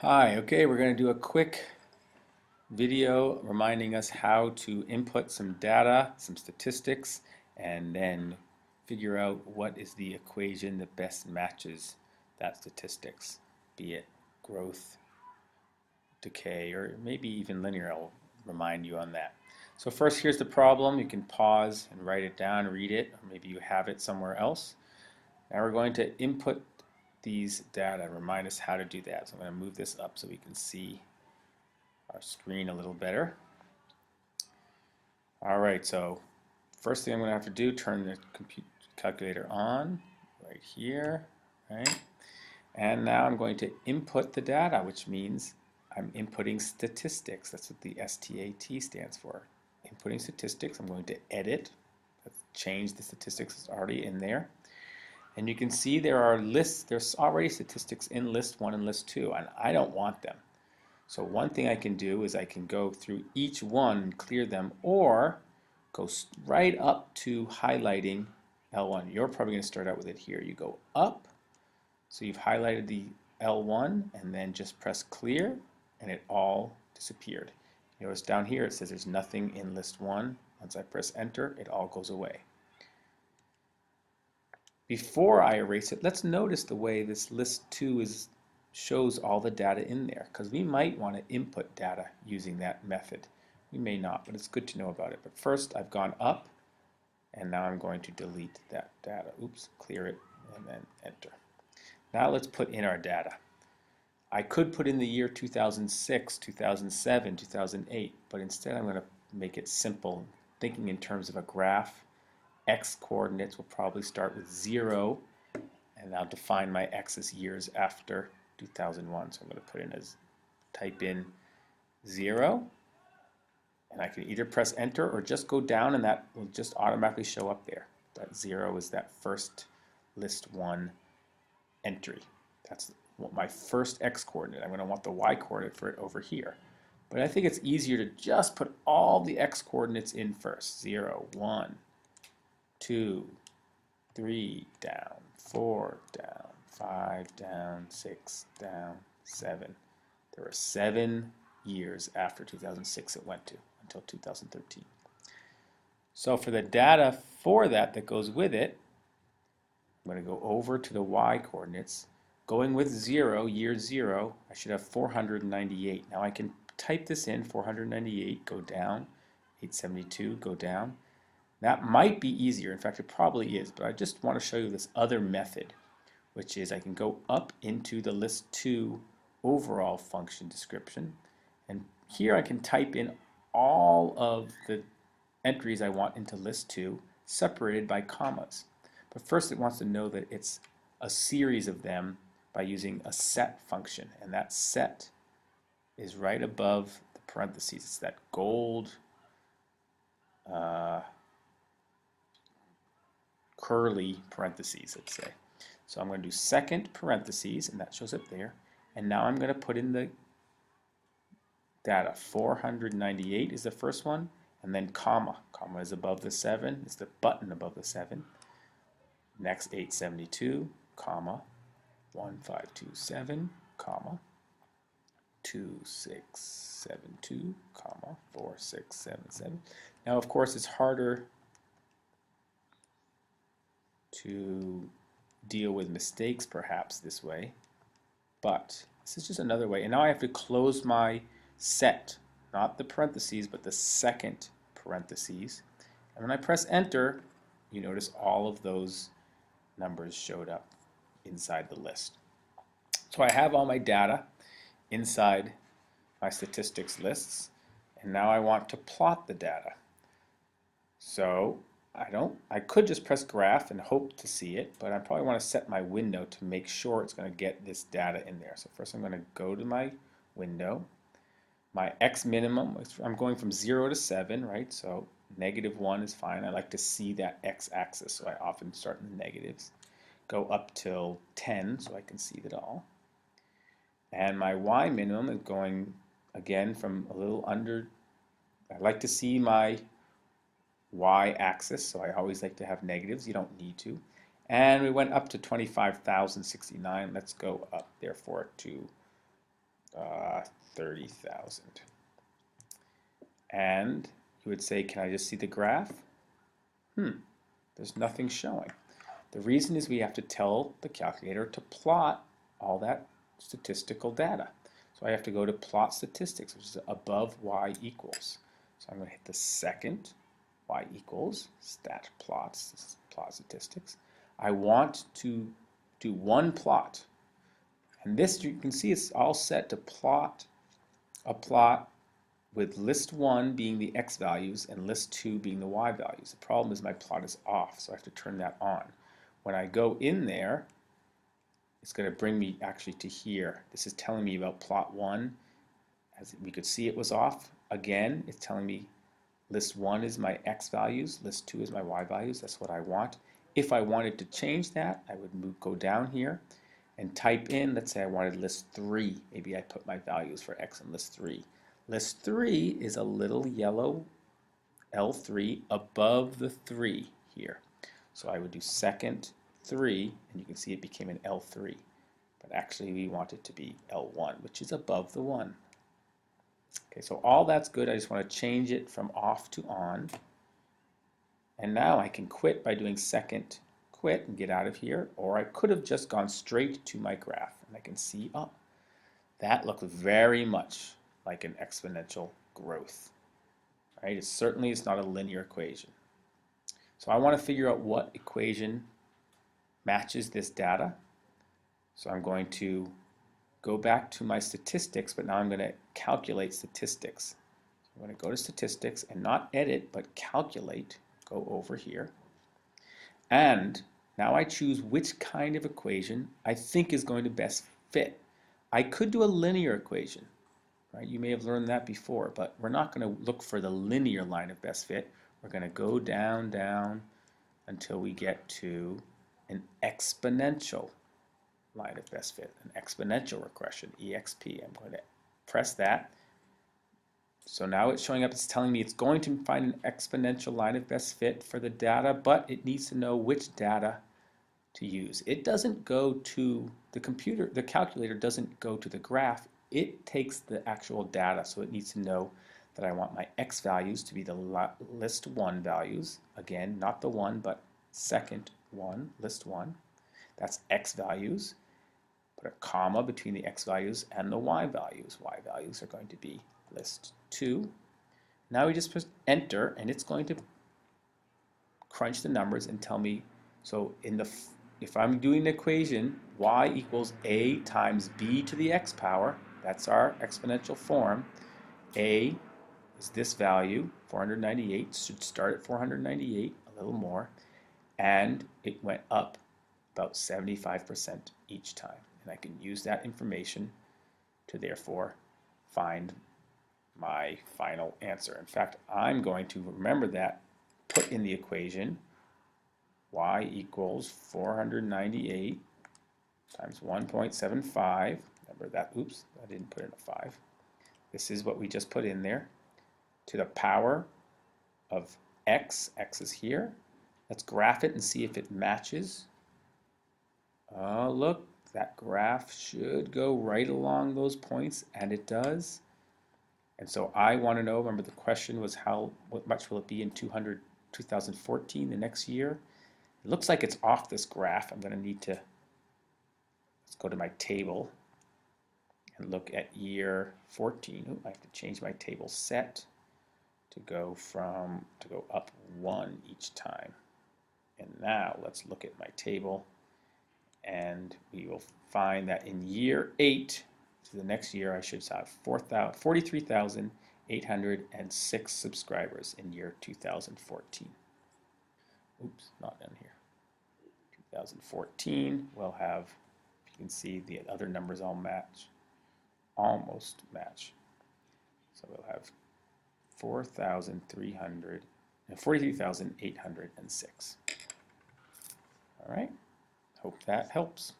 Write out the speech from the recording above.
Hi, okay, we're going to do a quick video reminding us how to input some data, some statistics, and then figure out what is the equation that best matches that statistics, be it growth, decay, or maybe even linear. I'll remind you on that. So first, here's the problem. You can pause and write it down, read it, or maybe you have it somewhere else. Now we're going to input these data, remind us how to do that. So I'm going to move this up so we can see our screen a little better. All right, so first thing I'm going to have to do, turn the calculator on right here, right? And now I'm going to input the data, which means I'm inputting statistics. That's what the STAT stands for. Inputting statistics. I'm going to edit, change the statistics that's already in there. And you can see there are lists, there's already statistics in list 1 and list 2, and I don't want them. So one thing I can do is I can go through each one and clear them, or go right up to highlighting L1. You're probably going to start out with it here. You go up, so you've highlighted the L1, and then just press clear, and it all disappeared. Notice down here it says there's nothing in list 1. Once I press enter, it all goes away. Before I erase it, let's notice the way this list 2 shows all the data in there, because we might want to input data using that method. We may not, but it's good to know about it. But first I've gone up, and now I'm going to delete that data. Oops, clear it, and then enter. Now let's put in our data. I could put in the year 2006, 2007, 2008, but instead I'm going to make it simple, thinking in terms of a graph. X coordinates will probably start with 0, and I'll define my X as years after 2001. So I'm going to put in type in 0, and I can either press enter or just go down, and that will just automatically show up there. That 0 is that first list 1 entry. That's my first X coordinate. I'm going to want the Y coordinate for it over here. But I think it's easier to just put all the X coordinates in first. 0, 1, 2, 3, down, 4, down, 5, down, 6, down, 7. There were 7 years after 2006 it went to, until 2013. So for the data for that goes with it, I'm going to go over to the Y coordinates. Going with 0, year 0, I should have 498. Now I can type this in, 498, go down, 872, go down. That might be easier. In fact, it probably is, but I just want to show you this other method, which is I can go up into the list 2 overall function description, and here I can type in all of the entries I want into list 2 separated by commas. But first it wants to know that it's a series of them by using a set function, and that set is right above the parentheses. It's that gold curly parentheses, let's say. So I'm going to do second parentheses, and that shows up there. And now I'm going to put in the data. 498 is the first one, and then comma. Comma is above the 7. It's the button above the 7. Next, 872, comma, 1527, comma, 2672, comma, 4677. Now, of course, it's harder to deal with mistakes perhaps this way, but this is just another way. And now I have to close my set, not the parentheses, but the second parentheses. And when I press enter, you notice all of those numbers showed up inside the list. So I have all my data inside my statistics lists, and now I want to plot the data. So I could just press graph and hope to see it, but I probably want to set my window to make sure it's going to get this data in there. So first I'm going to go to my window. My X minimum, I'm going from 0 to 7, right? So -1 is fine. I like to see that X axis, so I often start in the negatives. Go up till 10 so I can see it all. And my Y minimum is going again from a little under. I like to see my Y-axis, so I always like to have negatives. You don't need to. And we went up to 25,069. Let's go up, therefore, to 30,000. And you would say, can I just see the graph? There's nothing showing. The reason is we have to tell the calculator to plot all that statistical data. So I have to go to plot statistics, which is above y equals. So I'm going to hit the second y equals stat plots, plot statistics. I want to do one plot. And this, you can see it's all set to plot a plot with list 1 being the x values and list 2 being the y values. The problem is my plot is off, so I have to turn that on. When I go in there, it's going to bring me actually to here. This is telling me about plot 1. As we could see, it was off. Again, it's telling me list 1 is my x values, list 2 is my y values. That's what I want. If I wanted to change that, I would go down here and type in, let's say I wanted list 3. Maybe I put my values for x in list 3. List 3 is a little yellow L3 above the 3 here. So I would do second 3, and you can see it became an L3. But actually we want it to be L1, which is above the 1. Okay, so all that's good. I just want to change it from off to on. And now I can quit by doing second quit and get out of here, or I could have just gone straight to my graph, and I can see, oh, that looks very much like an exponential growth. Right? It certainly is not a linear equation. So I want to figure out what equation matches this data. So I'm going to go back to my statistics, but now I'm going to calculate statistics. So I'm going to go to statistics and not edit, but calculate. Go over here. And now I choose which kind of equation I think is going to best fit. I could do a linear equation. Right? You may have learned that before, but we're not going to look for the linear line of best fit. We're going to go down, down until we get to an exponential line of best fit, an exponential regression, EXP. I'm going to press that. So now it's showing up, it's telling me it's going to find an exponential line of best fit for the data, but it needs to know which data to use. It doesn't go to the computer, the calculator doesn't go to the graph. It takes the actual data, so it needs to know that I want my x values to be the list 1 values. Again, not the 1, but second 1, list 1. That's x values. Put a comma between the x values and the y values. Y values are going to be list 2. Now we just press enter, and it's going to crunch the numbers and tell me, so if I'm doing the equation, y equals a times b to the x power, that's our exponential form. A is this value, 498, should start at 498, a little more, and it went up about 75% each time. And I can use that information to therefore find my final answer. In fact, I'm going to remember that, put in the equation y equals 498 times 1.75. Remember that, oops, I didn't put in a 5. This is what we just put in there, to the power of x. X is here. Let's graph it and see if it matches. Oh, look, that graph should go right along those points, and it does. And so I want to know, remember the question was what much will it be in 2014, the next year? It looks like it's off this graph. I'm going to need to, let's go to my table and look at year 14. Ooh, I have to change my table set to go up 1 each time. And now let's look at my table, and we will find that in year 8, so the next year, I should have 43,806 subscribers in year 2014. Oops, not down here. 2014, we'll have, if you can see, the other numbers all match, almost match. So we'll have 43,806. All right, hope that helps.